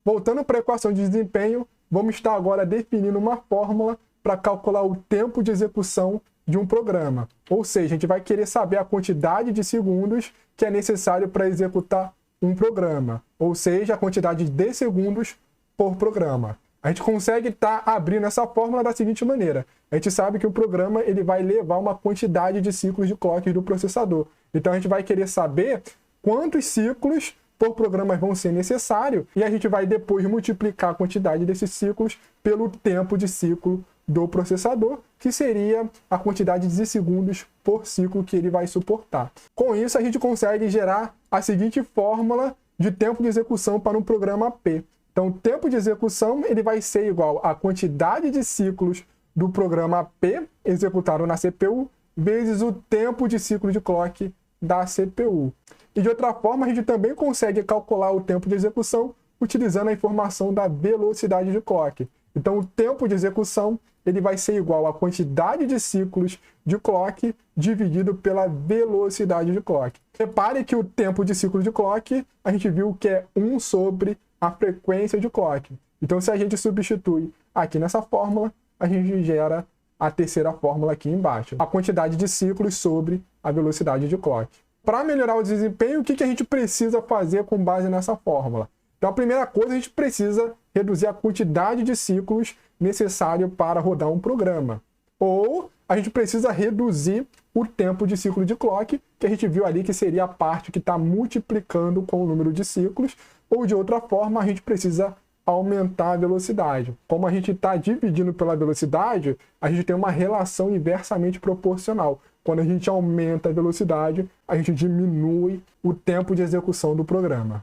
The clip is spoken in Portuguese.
Voltando para a equação de desempenho, vamos estar agora definindo uma fórmula para calcular o tempo de execução de um programa. Ou seja, a gente vai querer saber a quantidade de segundos que é necessário para executar um programa. Ou seja, a quantidade de segundos por programa. A gente consegue estar abrindo essa fórmula da seguinte maneira. A gente sabe que o programa ele vai levar uma quantidade de ciclos de clock do processador. Então a gente vai querer saber quantos ciclos por programa vão ser necessários e a gente vai depois multiplicar a quantidade desses ciclos pelo tempo de ciclo do processador, que seria a quantidade de segundos por ciclo que ele vai suportar. Com isso, a gente consegue gerar a seguinte fórmula de tempo de execução para um programa P. Então, o tempo de execução ele vai ser igual à quantidade de ciclos do programa P executado na CPU vezes o tempo de ciclo de clock da CPU. E de outra forma, a gente também consegue calcular o tempo de execução utilizando a informação da velocidade de clock. Então, o tempo de execução ele vai ser igual à quantidade de ciclos de clock dividido pela velocidade de clock. Repare que o tempo de ciclo de clock, a gente viu que é 1 sobre a frequência de clock. Então, se a gente substitui aqui nessa fórmula, a gente gera a terceira fórmula aqui embaixo. A quantidade de ciclos sobre a velocidade de clock. Para melhorar o desempenho, o que a gente precisa fazer com base nessa fórmula? Então, a primeira coisa, a gente precisa reduzir a quantidade de ciclos necessário para rodar um programa. Ou a gente precisa reduzir o tempo de ciclo de clock, que a gente viu ali que seria a parte que está multiplicando com o número de ciclos. Ou de outra forma, a gente precisa aumentar a velocidade. Como a gente está dividindo pela velocidade, a gente tem uma relação inversamente proporcional. Quando a gente aumenta a velocidade, a gente diminui o tempo de execução do programa.